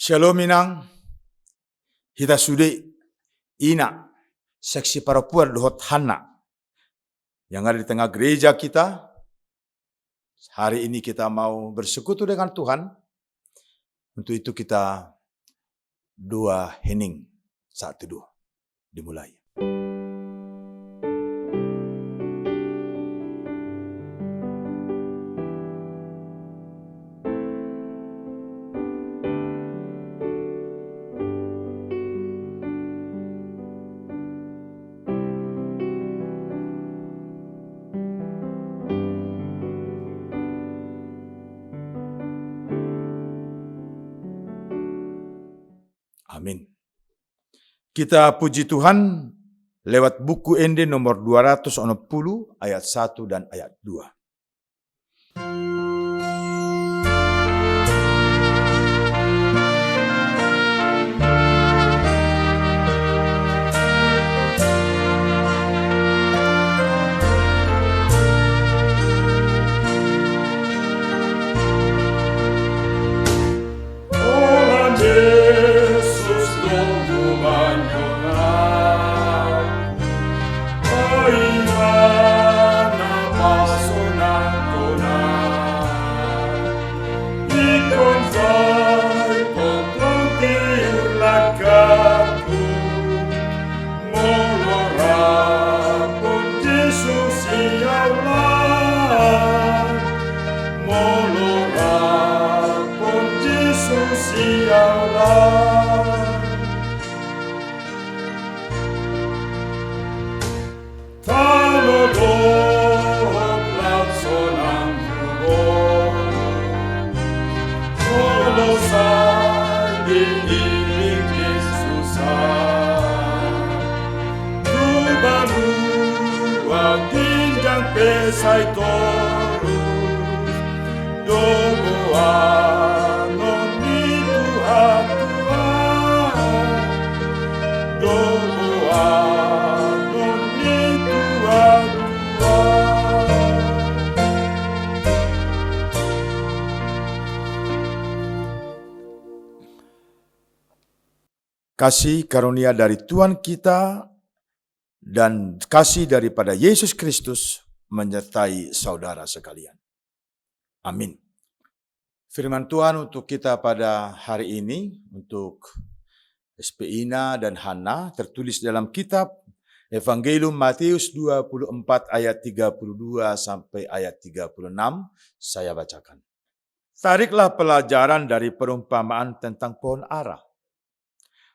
Shalom inang, hita sude ina seksi perempuan dohot Hana yang ada di tengah gereja kita. Hari ini kita mau bersekutu dengan Tuhan. Untuk itu kita doa hening saat teduh dimulai. Amin. Kita puji Tuhan lewat buku Ende nomor 260 ayat 1 dan ayat 2. Sai toru doa noni Tuhan doa noni Tuhan. Kasih karunia dari Tuhan kita dan kasih daripada Yesus Kristus menyertai saudara sekalian. Amin. Firman Tuhan untuk kita pada hari ini, untuk SPINA dan Hana, tertulis dalam kitab Evangelium Matius 24 ayat 32 sampai ayat 36, saya bacakan. Tariklah pelajaran dari perumpamaan tentang pohon ara.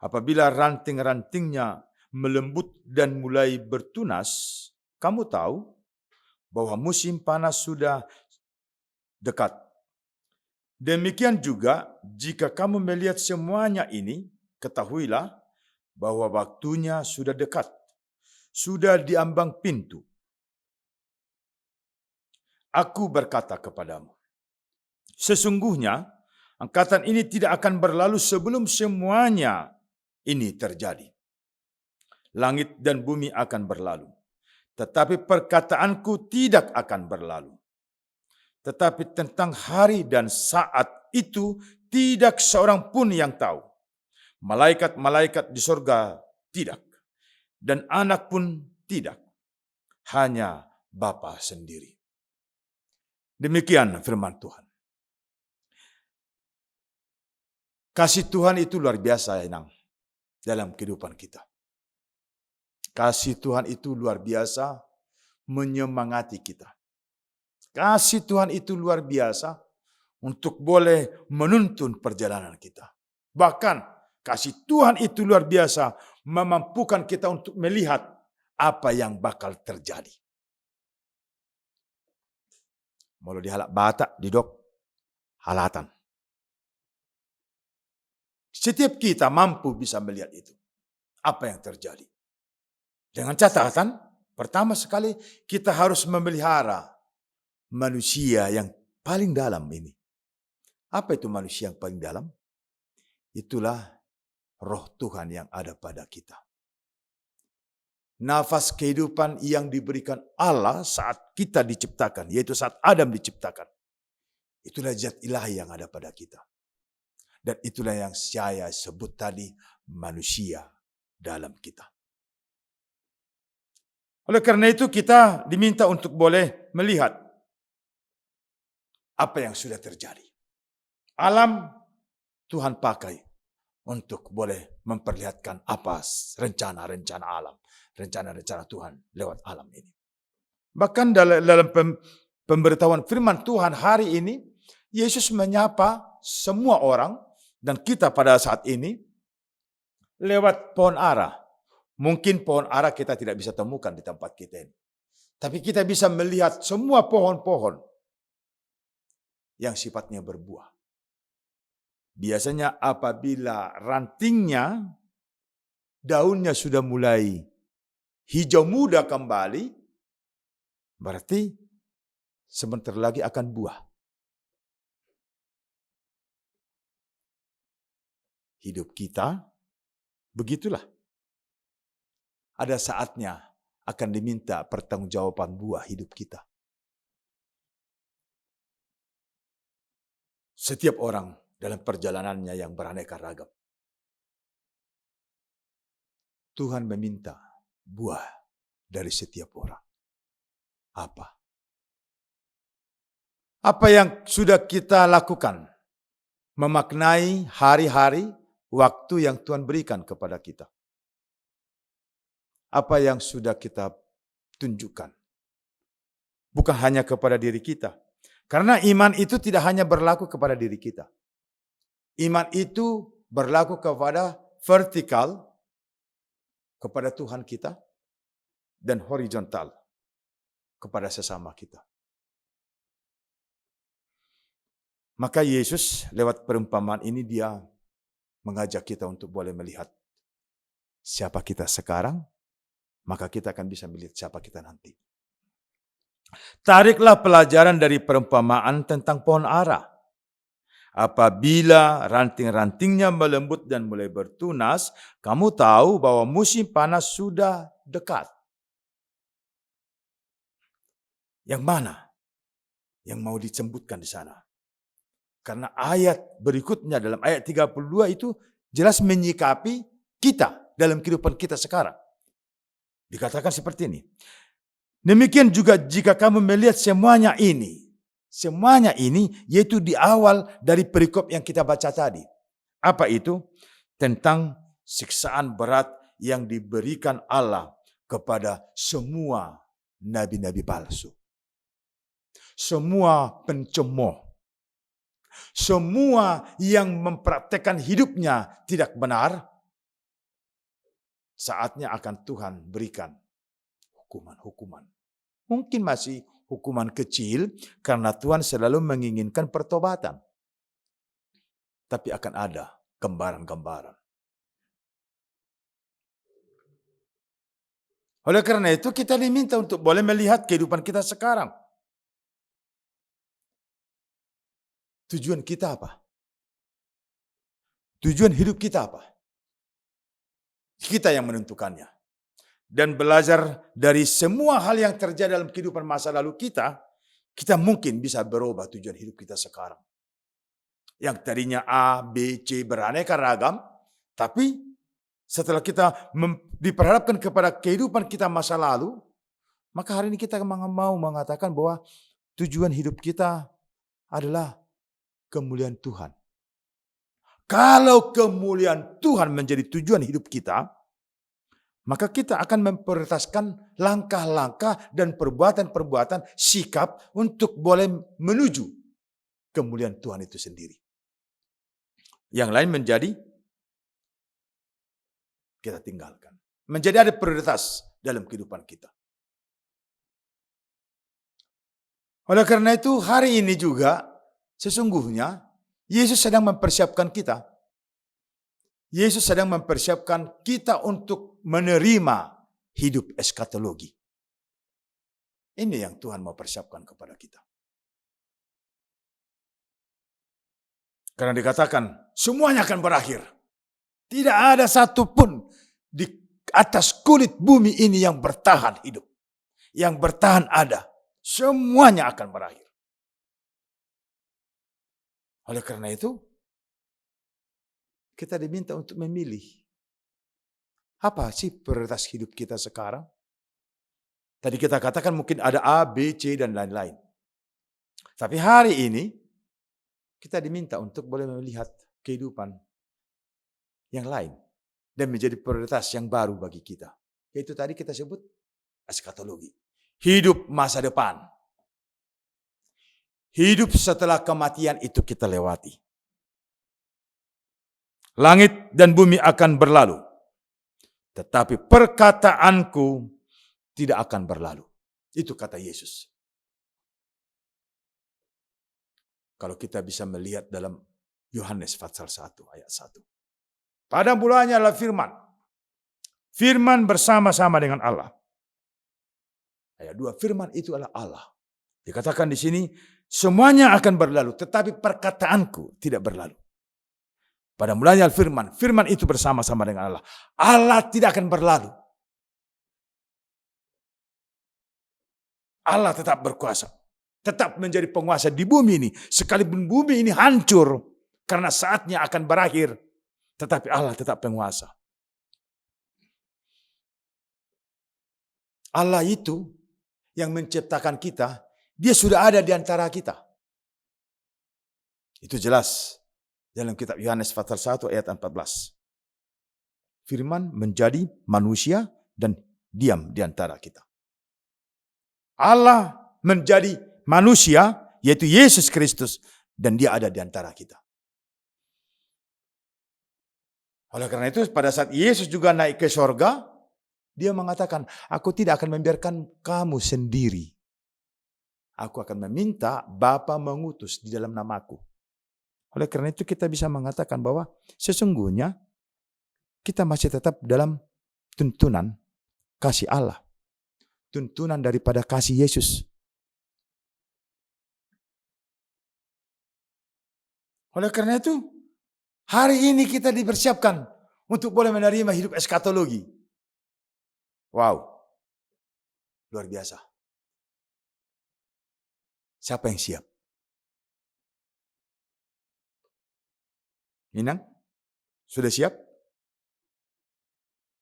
Apabila ranting-rantingnya melembut dan mulai bertunas, kamu tahu bahwa musim panas sudah dekat. Demikian juga, jika kamu melihat semuanya ini, ketahuilah bahwa waktunya sudah dekat, sudah di ambang pintu. Aku berkata kepadamu, sesungguhnya angkatan ini tidak akan berlalu sebelum semuanya ini terjadi. Langit dan bumi akan berlalu, tetapi perkataanku tidak akan berlalu. Tetapi tentang hari dan saat itu tidak seorang pun yang tahu. Malaikat-malaikat di surga tidak, dan anak pun tidak, hanya Bapa sendiri. Demikian firman Tuhan. Kasih Tuhan itu luar biasa, Inang, dalam kehidupan kita. Kasih Tuhan itu luar biasa menyemangati kita. Kasih Tuhan itu luar biasa untuk boleh menuntun perjalanan kita. Bahkan kasih Tuhan itu luar biasa memampukan kita untuk melihat apa yang bakal terjadi. Mau dihalak batak, didok, halatan. Setiap kita mampu bisa melihat itu. Apa yang terjadi. Dengan catatan, pertama sekali kita harus memelihara manusia yang paling dalam ini. Apa itu manusia yang paling dalam? Itulah roh Tuhan yang ada pada kita. Nafas kehidupan yang diberikan Allah saat kita diciptakan, yaitu saat Adam diciptakan. Itulah zat ilahi yang ada pada kita. Dan itulah yang saya sebut tadi, manusia dalam kita. Oleh karena itu kita diminta untuk boleh melihat apa yang sudah terjadi. Alam Tuhan pakai untuk boleh memperlihatkan apa rencana-rencana alam, rencana-rencana Tuhan lewat alam ini. Bahkan dalam pemberitahuan firman Tuhan hari ini, Yesus menyapa semua orang dan kita pada saat ini lewat pohon ara. Mungkin pohon ara kita tidak bisa temukan di tempat kita ini. Tapi kita bisa melihat semua pohon-pohon yang sifatnya berbuah. Biasanya apabila rantingnya, daunnya sudah mulai hijau muda kembali, berarti sebentar lagi akan buah. Hidup kita begitulah. Ada saatnya akan diminta pertanggungjawaban buah hidup kita. Setiap orang dalam perjalanannya yang beraneka ragam. Tuhan meminta buah dari setiap orang. Apa? Apa yang sudah kita lakukan? Memaknai hari-hari, waktu yang Tuhan berikan kepada kita. Apa yang sudah kita tunjukkan. Bukan hanya kepada diri kita. Karena iman itu tidak hanya berlaku kepada diri kita. Iman itu berlaku kepada vertikal, kepada Tuhan kita, dan horizontal, kepada sesama kita. Maka Yesus lewat perumpamaan ini dia mengajak kita untuk boleh melihat siapa kita sekarang, maka kita akan bisa melihat siapa kita nanti. Tariklah pelajaran dari perumpamaan tentang pohon ara. Apabila ranting-rantingnya melembut dan mulai bertunas, kamu tahu bahwa musim panas sudah dekat. Yang mana yang mau disebutkan di sana? Karena ayat berikutnya dalam ayat 32 itu jelas menyikapi kita dalam kehidupan kita sekarang. Dikatakan seperti ini. Demikian juga jika kamu melihat semuanya ini yaitu di awal dari perikop yang kita baca tadi. Apa itu? Tentang siksaan berat yang diberikan Allah kepada semua nabi-nabi palsu. Semua pencemooh. Semua yang mempraktekkan hidupnya tidak benar. Saatnya akan Tuhan berikan hukuman-hukuman. Mungkin masih hukuman kecil karena Tuhan selalu menginginkan pertobatan. Tapi akan ada gambaran-gambaran. Oleh karena itu kita diminta untuk boleh melihat kehidupan kita sekarang. Tujuan kita apa? Tujuan hidup kita apa? Kita yang menentukannya. Dan belajar dari semua hal yang terjadi dalam kehidupan masa lalu kita mungkin bisa berubah tujuan hidup kita sekarang. Yang tadinya A, B, C beraneka ragam, tapi setelah kita diperhadapkan kepada kehidupan kita masa lalu, maka hari ini kita mau mengatakan bahwa tujuan hidup kita adalah kemuliaan Tuhan. Kalau kemuliaan Tuhan menjadi tujuan hidup kita, maka kita akan memprioritaskan langkah-langkah dan perbuatan-perbuatan sikap untuk boleh menuju kemuliaan Tuhan itu sendiri. Yang lain menjadi kita tinggalkan. Menjadi ada prioritas dalam kehidupan kita. Oleh karena itu hari ini juga sesungguhnya Yesus sedang mempersiapkan kita. Yesus sedang mempersiapkan kita untuk menerima hidup eskatologi. Ini yang Tuhan mau persiapkan kepada kita. Karena dikatakan semuanya akan berakhir. Tidak ada satupun di atas kulit bumi ini yang bertahan hidup. Yang bertahan ada. Semuanya akan berakhir. Oleh karena itu, Kita diminta untuk memilih. Apa sih prioritas hidup kita sekarang? Tadi kita katakan mungkin ada A, B, C, dan lain-lain. Tapi hari ini, kita diminta untuk boleh melihat kehidupan yang lain. Dan menjadi prioritas yang baru bagi kita. Yaitu tadi kita sebut eskatologi. Hidup masa depan. Hidup setelah kematian itu kita lewati. Langit dan bumi akan berlalu. Tetapi perkataanku tidak akan berlalu. Itu kata Yesus. Kalau kita bisa melihat dalam Yohanes pasal 1 ayat 1. Pada mulanya adalah firman. Firman bersama-sama dengan Allah. Ayat 2, firman itu adalah Allah. Dikatakan di sini, semuanya akan berlalu, tetapi perkataanku tidak berlalu. Pada mulanya firman, firman itu bersama-sama dengan Allah. Allah tidak akan berlalu. Allah tetap berkuasa. Tetap menjadi penguasa di bumi ini. Sekalipun bumi ini hancur, karena saatnya akan berakhir. Tetapi Allah tetap penguasa. Allah itu yang menciptakan kita, Dia sudah ada di antara kita. Itu jelas dalam kitab Yohanes pasal 1 ayat 14. Firman menjadi manusia dan diam di antara kita. Allah menjadi manusia, yaitu Yesus Kristus, dan Dia ada di antara kita. Oleh karena itu pada saat Yesus juga naik ke sorga, Dia mengatakan, aku tidak akan membiarkan kamu sendiri. Aku akan meminta Bapa mengutus di dalam namaku. Oleh karena itu kita bisa mengatakan bahwa sesungguhnya kita masih tetap dalam tuntunan kasih Allah. Tuntunan daripada kasih Yesus. Oleh karena itu, hari ini kita dipersiapkan untuk boleh menerima hidup eskatologi. Wow, luar biasa. Siapa yang siap? Minang, sudah siap?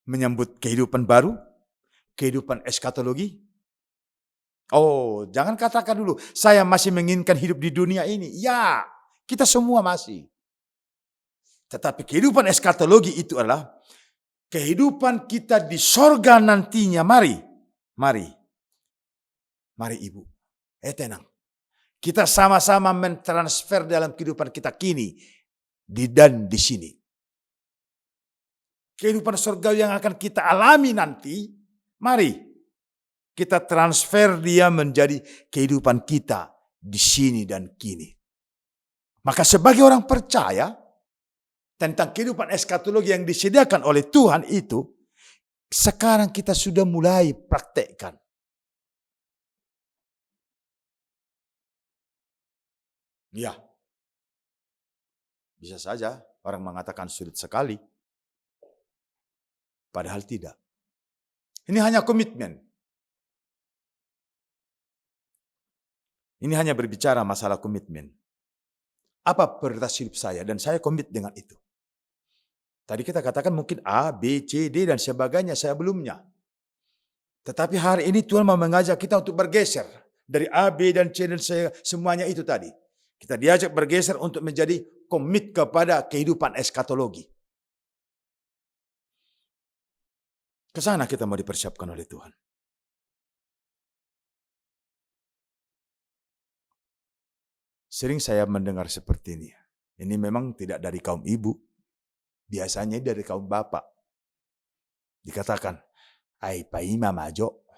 Menyambut kehidupan baru? Kehidupan eskatologi? Oh, jangan katakan dulu, saya masih menginginkan hidup di dunia ini. Ya, kita semua masih. Tetapi kehidupan eskatologi itu adalah kehidupan kita di sorga nantinya. Mari Ibu, tenang. Kita sama-sama mentransfer dalam kehidupan kita kini dan di sini. Kehidupan surgawi yang akan kita alami nanti, mari kita transfer dia menjadi kehidupan kita di sini dan kini. Maka sebagai orang percaya tentang kehidupan eskatologi yang disediakan oleh Tuhan itu, sekarang kita sudah mulai praktekkan. Ya, bisa saja orang mengatakan sulit sekali. Padahal tidak. Ini hanya komitmen. Ini hanya berbicara masalah komitmen. Apa prioritas hidup saya? Dan saya komit dengan itu. Tadi kita katakan mungkin A, B, C, D dan sebagainya sebelumnya. Tetapi hari ini Tuhan mau mengajak kita untuk bergeser. Dari A, B dan C dan semuanya itu tadi. Kita diajak bergeser untuk menjadi komit kepada kehidupan eskatologi. Ke sana kita mau dipersiapkan oleh Tuhan. Sering saya mendengar seperti ini. Ini memang tidak dari kaum ibu. Biasanya dari kaum bapak. Dikatakan, ai paima majo.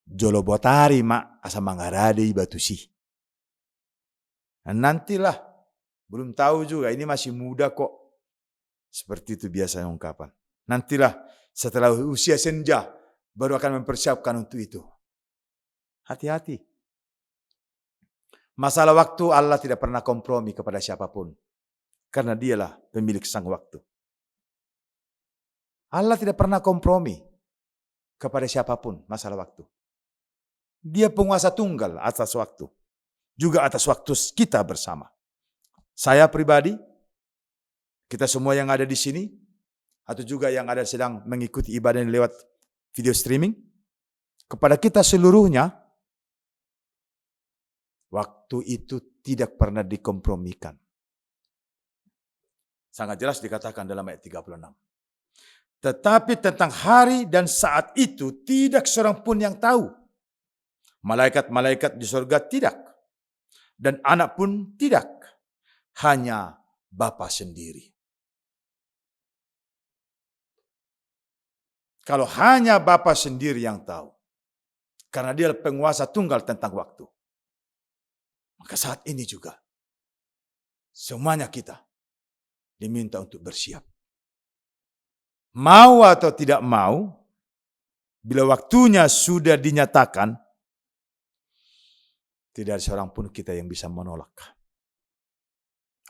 Jolo botari ma asa mangarade batusi. Nantilah, belum tahu juga, ini masih muda kok. Seperti itu biasanya ungkapan. Nantilah setelah usia senja baru akan mempersiapkan untuk itu. Hati-hati. Masalah waktu Allah tidak pernah kompromi kepada siapapun. Karena dialah pemilik sang waktu. Allah tidak pernah kompromi kepada siapapun masalah waktu. Dia penguasa tunggal atas waktu. Juga atas waktu kita bersama. Saya pribadi kita semua yang ada di sini, atau juga yang ada sedang mengikuti ibadah ini lewat video streaming, kepada kita seluruhnya, waktu itu tidak pernah dikompromikan. Sangat jelas dikatakan dalam ayat 36. Tetapi tentang hari dan saat itu tidak seorang pun yang tahu. Malaikat-malaikat di surga tidak. Dan anak pun tidak. Hanya Bapa sendiri. Kalau hanya Bapa sendiri yang tahu. Karena dia penguasa tunggal tentang waktu. Maka saat ini juga. Semuanya kita diminta untuk bersiap. Mau atau tidak mau, bila waktunya sudah dinyatakan, tidak ada seorang pun kita yang bisa menolak.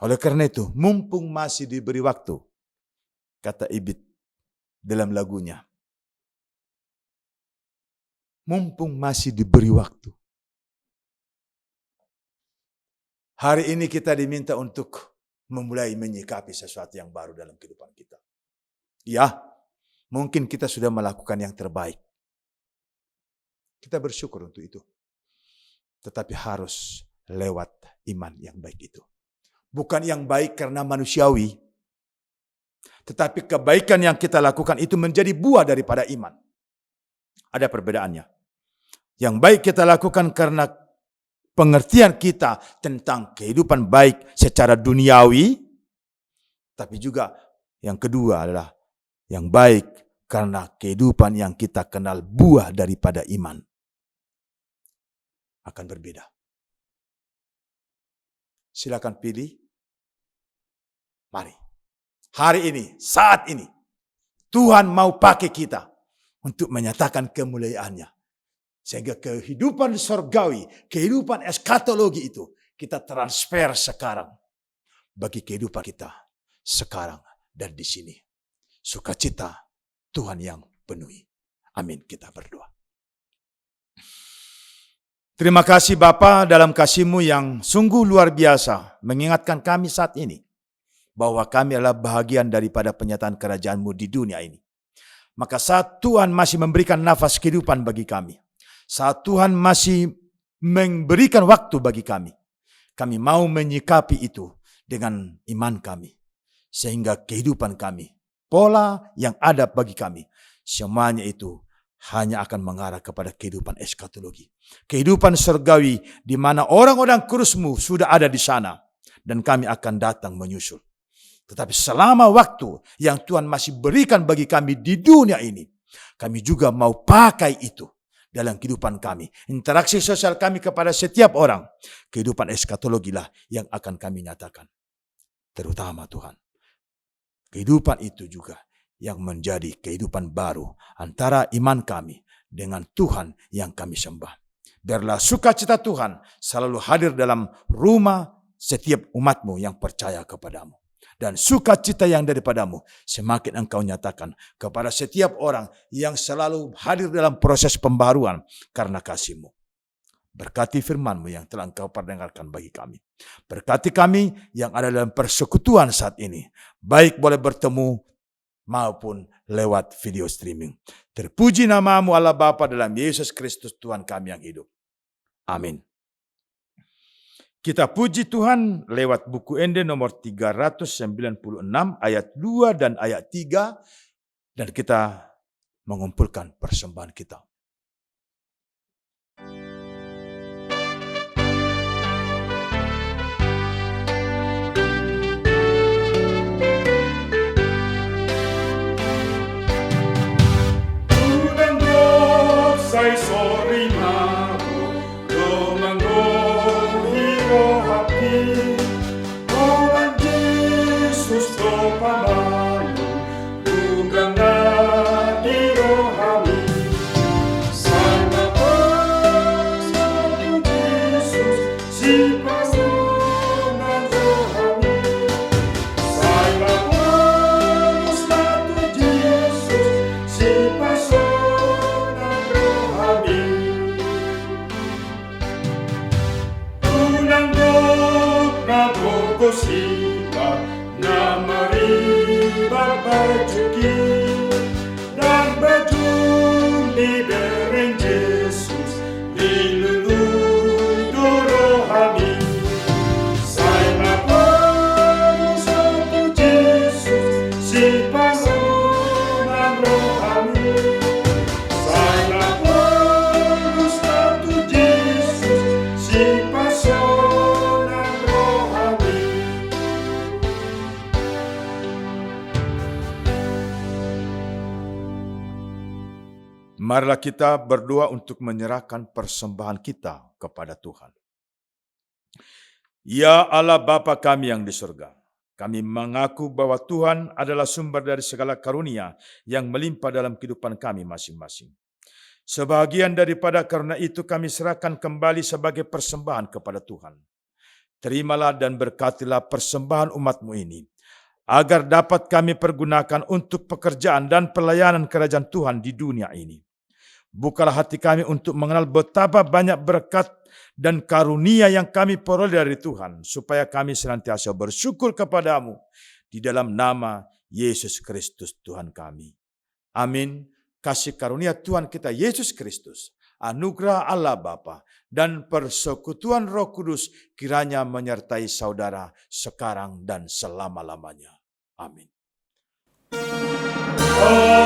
Oleh karena itu, mumpung masih diberi waktu, kata Ibit dalam lagunya, mumpung masih diberi waktu. Hari ini kita diminta untuk memulai menyikapi sesuatu yang baru dalam kehidupan kita. Ya, mungkin kita sudah melakukan yang terbaik. Kita bersyukur untuk itu. Tetapi harus lewat iman yang baik itu. Bukan yang baik karena manusiawi. Tetapi kebaikan yang kita lakukan itu menjadi buah daripada iman. Ada perbedaannya. Yang baik kita lakukan karena pengertian kita tentang kehidupan baik secara duniawi. Tapi juga yang kedua adalah yang baik karena kehidupan yang kita kenal buah daripada iman. Akan berbeda. Silakan pilih. Mari. Hari ini, saat ini. Tuhan mau pakai kita untuk menyatakan kemuliaannya. Sehingga kehidupan surgawi, kehidupan eskatologi itu kita transfer sekarang bagi kehidupan kita sekarang dan di sini. Sukacita Tuhan yang penuhi. Amin, kita berdoa. Terima kasih Bapa dalam kasih-Mu yang sungguh luar biasa mengingatkan kami saat ini bahwa kami adalah bahagian daripada penyataan kerajaan-Mu di dunia ini. Maka saat Tuhan masih memberikan nafas kehidupan bagi kami, saat Tuhan masih memberikan waktu bagi kami mau menyikapi itu dengan iman kami. Sehingga kehidupan kami, pola yang ada bagi kami, semuanya itu hanya akan mengarah kepada kehidupan eskatologi. Kehidupan surgawi di mana orang-orang kudus-Mu sudah ada di sana. Dan kami akan datang menyusul. Tetapi selama waktu yang Tuhan masih berikan bagi kami di dunia ini, kami juga mau pakai itu dalam kehidupan kami. Interaksi sosial kami kepada setiap orang. Kehidupan eskatologi lah yang akan kami nyatakan. Terutama Tuhan. Kehidupan itu juga yang menjadi kehidupan baru antara iman kami dengan Tuhan yang kami sembah. Biarlah sukacita Tuhan selalu hadir dalam rumah setiap umat-Mu yang percaya kepadamu. Dan sukacita yang daripadamu semakin Engkau nyatakan kepada setiap orang yang selalu hadir dalam proses pembaruan karena kasih-Mu. Berkati firman-Mu yang telah Engkau perdengarkan bagi kami. Berkati kami yang ada dalam persekutuan saat ini. Baik boleh bertemu maupun lewat video streaming. Terpuji nama-Mu Allah Bapa dalam Yesus Kristus Tuhan kami yang hidup. Amin. Kita puji Tuhan lewat buku Ende nomor 396 ayat 2 dan ayat 3. Dan kita mengumpulkan persembahan kita. Sai sorimago, domango hiro hati, Tuhan Yesus topamalu, bukan di rohani. Sama Tuhan Yesus, si pasangan rohani. Sama Tuhan Yesus, si pasangan Sipa na mari berjuki dan berjun di bereng Yesus di lulu rohani. Saya perlu satu Yesus si pasunan rohani. Saya perlu satu Yesus si pasunan rohani. Marilah kita berdoa untuk menyerahkan persembahan kita kepada Tuhan. Ya Allah Bapa kami yang di surga, kami mengaku bahwa Tuhan adalah sumber dari segala karunia yang melimpah dalam kehidupan kami masing-masing. Sebahagian daripada karunia itu kami serahkan kembali sebagai persembahan kepada Tuhan. Terimalah dan berkatilah persembahan umat-Mu ini, agar dapat kami pergunakan untuk pekerjaan dan pelayanan kerajaan Tuhan di dunia ini. Bukalah hati kami untuk mengenal betapa banyak berkat dan karunia yang kami peroleh dari Tuhan, supaya kami senantiasa bersyukur kepadamu di dalam nama Yesus Kristus Tuhan kami. Amin. Kasih karunia Tuhan kita Yesus Kristus, anugerah Allah Bapa, dan persekutuan Roh Kudus kiranya menyertai saudara sekarang dan selama-lamanya. Amin. Amin.